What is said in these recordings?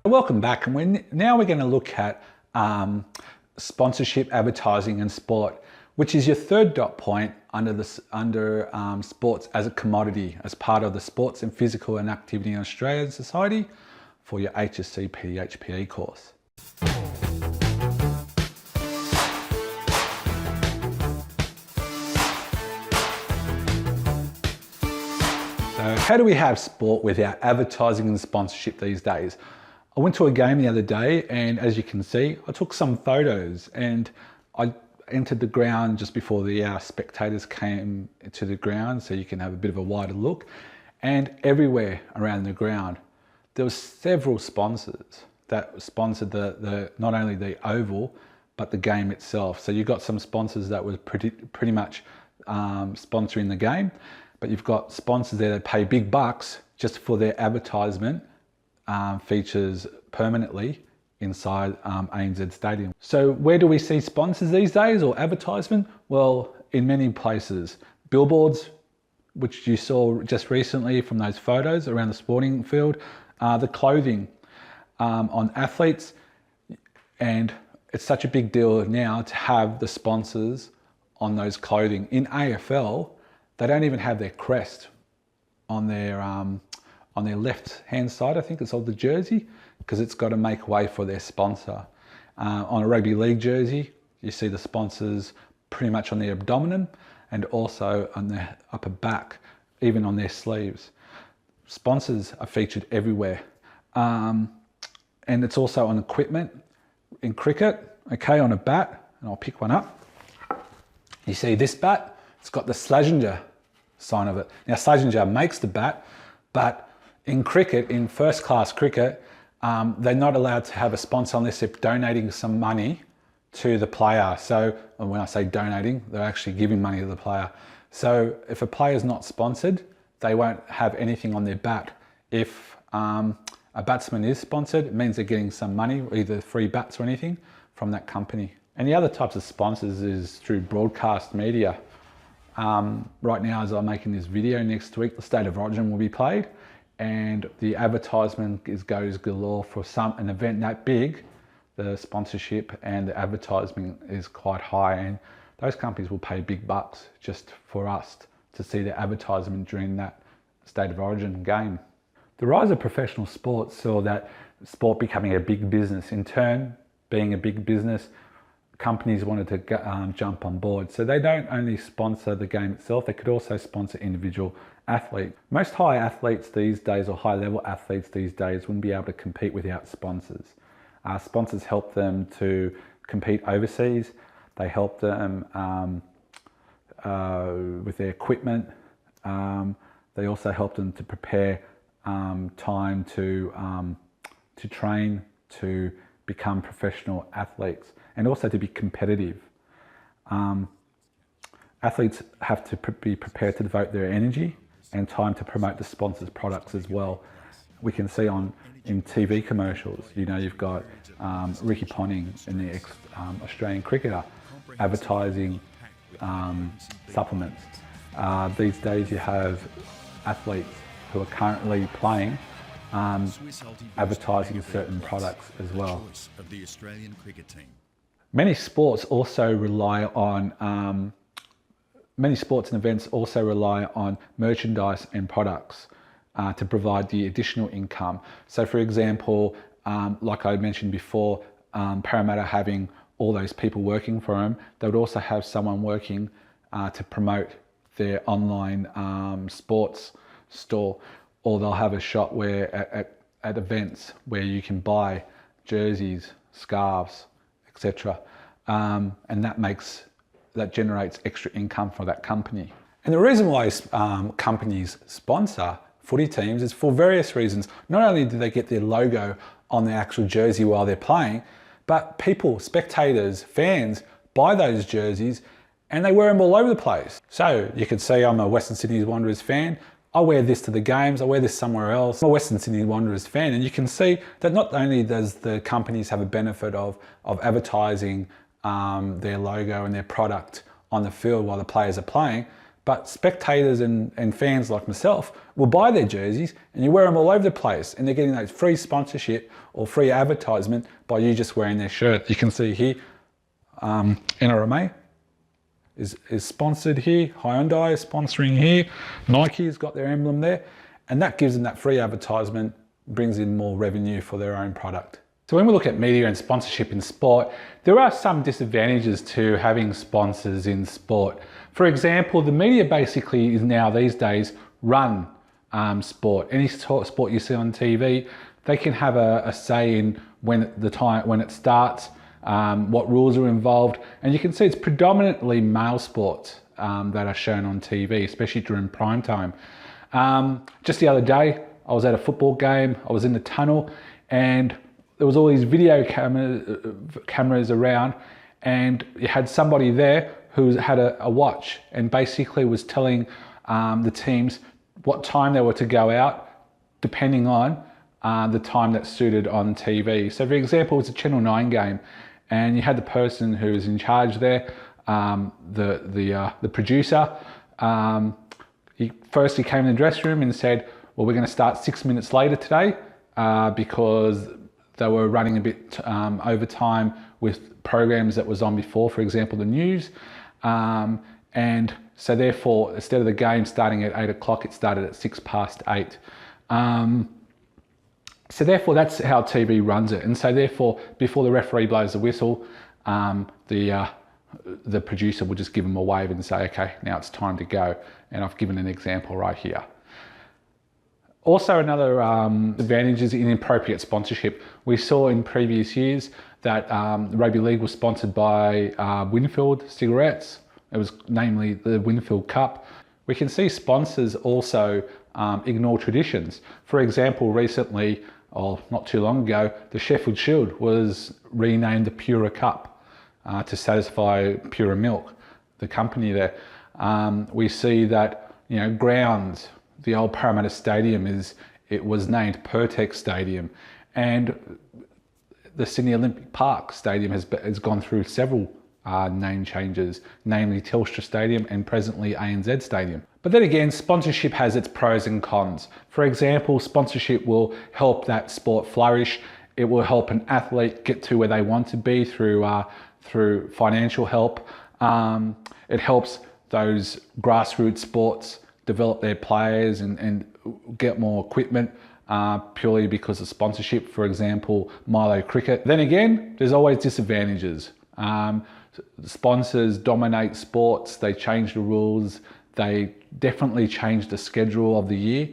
Welcome back, and now we're going to look at sponsorship, advertising and sport, which is your third dot point under sports as a commodity, as part of the Sports and Physical and Activity in Australian Society for your HSC PDHPE course. So how do we have sport without advertising and sponsorship these days? I went to a game the other day, and as you can see, I took some photos and I entered the ground just before the spectators came to the ground, so you can have a bit of a wider look. And everywhere around the ground, there were several sponsors that sponsored not only the oval, but the game itself. So you've got some sponsors that were pretty much sponsoring the game, but you've got sponsors there that pay big bucks just for their advertisement features permanently inside ANZ Stadium. So where do we see sponsors these days, or advertisement? Well, in many places. Billboards, which you saw just recently from those photos around the sporting field, the clothing on athletes, and it's such a big deal now to have the sponsors on those clothing. In AFL, they don't even have their crest on their left hand side, I think it's of the jersey, because it's got to make way for their sponsor. On a rugby league jersey, you see the sponsors pretty much on the abdomen and also on their upper back, even on their sleeves. Sponsors are featured everywhere. And it's also on equipment. In cricket, okay, on a bat, and I'll pick one up. You see this bat, it's got the Slazenger sign of it. Now Slazenger makes the bat, but in cricket, in first class cricket, they're not allowed to have a sponsor unless they're donating some money to the player. So when I say donating, they're actually giving money to the player. So if a player is not sponsored, they won't have anything on their bat. If a batsman is sponsored, it means they're getting some money, either free bats or anything from that company. And the other types of sponsors is through broadcast media. Right now, as I'm making this video, next week, the State of Origin will be played, and the advertisement goes galore for an event that big. The sponsorship and the advertisement is quite high, and those companies will pay big bucks just for us to see the advertisement during that State of Origin game. The rise of professional sports saw that sport becoming a big business. In turn, being a big business, companies wanted to jump on board. So they don't only sponsor the game itself, they could also sponsor individual athletes. Most high athletes these days, or high level athletes these days, wouldn't be able to compete without sponsors. Sponsors help them to compete overseas. They help them with their equipment. They also help them to prepare time to train, to become professional athletes, and also to be competitive. Athletes have to be prepared to devote their energy and time to promote the sponsors' products as well. We can see in TV commercials, you've got Ricky Ponting, in the Australian cricketer, advertising supplements. These days you have athletes who are currently playing advertising certain products as well. Many sports also rely on many sports and events also rely on merchandise and products to provide the additional income. So for example, like I mentioned before, Parramatta having all those people working for them, they would also have someone working to promote their online sports store, or they'll have a shop where at events where you can buy jerseys, scarves, etc. And that generates extra income for that company. And the reason why companies sponsor footy teams is for various reasons. Not only do they get their logo on the actual jersey while they're playing, but people, spectators, fans buy those jerseys and they wear them all over the place. So you can see I'm a Western Sydney Wanderers fan. I wear this to the games, I wear this somewhere else. I'm a Western Sydney Wanderers fan, and you can see that not only does the companies have a benefit of advertising their logo and their product on the field while the players are playing, but spectators and fans like myself will buy their jerseys and you wear them all over the place, and they're getting those free sponsorship or free advertisement by you just wearing their shirt. You can see here, NRMA is sponsored here, Hyundai is sponsoring here, Nike's got their emblem there, and that gives them that free advertisement, brings in more revenue for their own product. So when we look at media and sponsorship in sport, there are some disadvantages to having sponsors in sport. For example, the media basically is now these days run sport. Any sport you see on TV, they can have a say in when it starts, what rules are involved, and you can see it's predominantly male sports that are shown on TV, especially during prime time. Just the other day, I was at a football game, I was in the tunnel, and there was all these video cameras around, and you had somebody there who had a watch and basically was telling the teams what time they were to go out, depending on the time that suited on TV. So for example, it's a Channel 9 game, and you had the person who was in charge there, the producer. He came in the dressing room and said, well, we're going to start 6 minutes later today because they were running a bit over time with programs that was on before, for example, the news. And so therefore, instead of the game starting at 8 o'clock, it started at 8:06. So therefore, that's how TV runs it. And so therefore, before the referee blows the whistle, the producer will just give them a wave and say, okay, now it's time to go. And I've given an example right here. Also, another advantage is inappropriate sponsorship. We saw in previous years that Rugby League was sponsored by Winfield cigarettes. It was namely the Winfield Cup. We can see sponsors also ignore traditions. For example, recently, or not too long ago, the Sheffield Shield was renamed the Pura Cup to satisfy Pura Milk, the company there. We see that, grounds, the old Parramatta Stadium was named Pertex Stadium, and the Sydney Olympic Park Stadium has gone through several name changes, namely Telstra Stadium and presently ANZ Stadium. But then again, sponsorship has its pros and cons. For example, sponsorship will help that sport flourish. It will help an athlete get to where they want to be through financial help. It helps those grassroots sports develop their players and get more equipment purely because of sponsorship. For example, Milo Cricket. Then again, there's always disadvantages. Sponsors dominate sports, they change the rules, they definitely change the schedule of the year.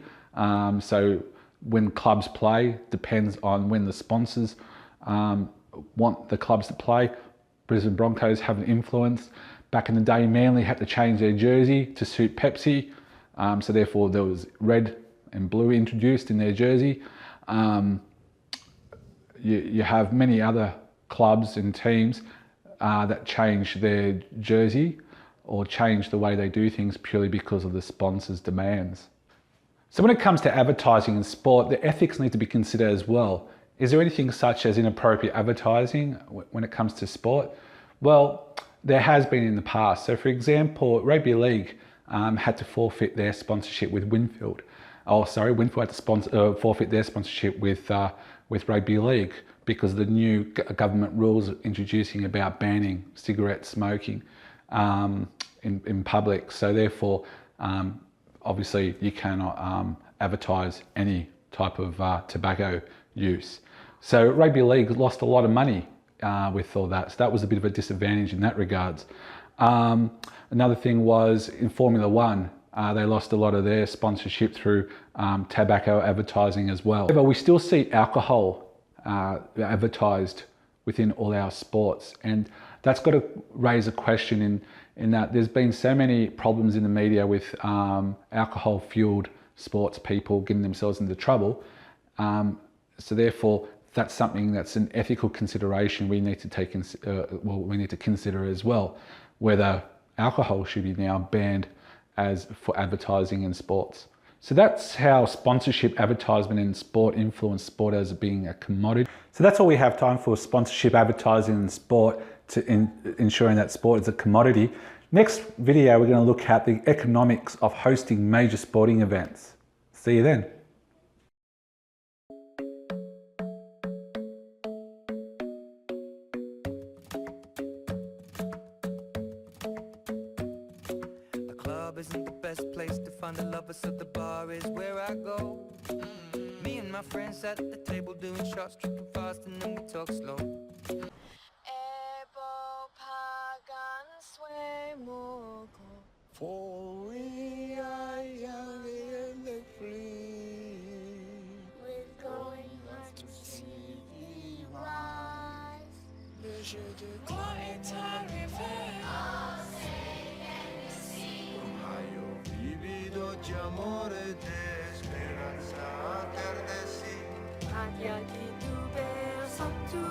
So when clubs play depends on when the sponsors want the clubs to play. Brisbane Broncos have an influence. Back in the day, Manly had to change their jersey to suit Pepsi. So therefore there was red and blue introduced in their jersey. You have many other clubs and teams that change their jersey or change the way they do things purely because of the sponsors' demands. So when it comes to advertising in sport, the ethics need to be considered as well. Is there anything such as inappropriate advertising when it comes to sport? Well, there has been in the past. So for example, Rugby League had to forfeit their sponsorship with Winfield. Winfield had to forfeit their sponsorship with Rugby League because of the new government rules introducing about banning cigarette smoking in public. So therefore, obviously you cannot advertise any type of tobacco use. So Rugby League lost a lot of money with all that. So that was a bit of a disadvantage in that regards. Another thing was in Formula One, they lost a lot of their sponsorship through tobacco advertising as well. However, we still see alcohol advertised within all our sports, and that's got to raise a question in that there's been so many problems in the media with alcohol-fueled sports people getting themselves into trouble. So therefore, that's something that's an ethical consideration we need to consider as well, whether alcohol should be now banned for advertising in sports. So that's how sponsorship, advertisement in sport influence sport as being a commodity. So that's all we have time for: sponsorship, advertising in sport, to ensuring that sport is a commodity. Next video, we're going to look at the economics of hosting major sporting events. See you then. The club isn't the best place to find the lovers, so the bar is where I go. Me and my friends at the table doing shots, tripping fast, and then we talk slow. For we are young and free. We're going out to see the rise. Measure the planetary Ohio, vivido di amore, de speranza, atardeci. Agli occhi tu per sotto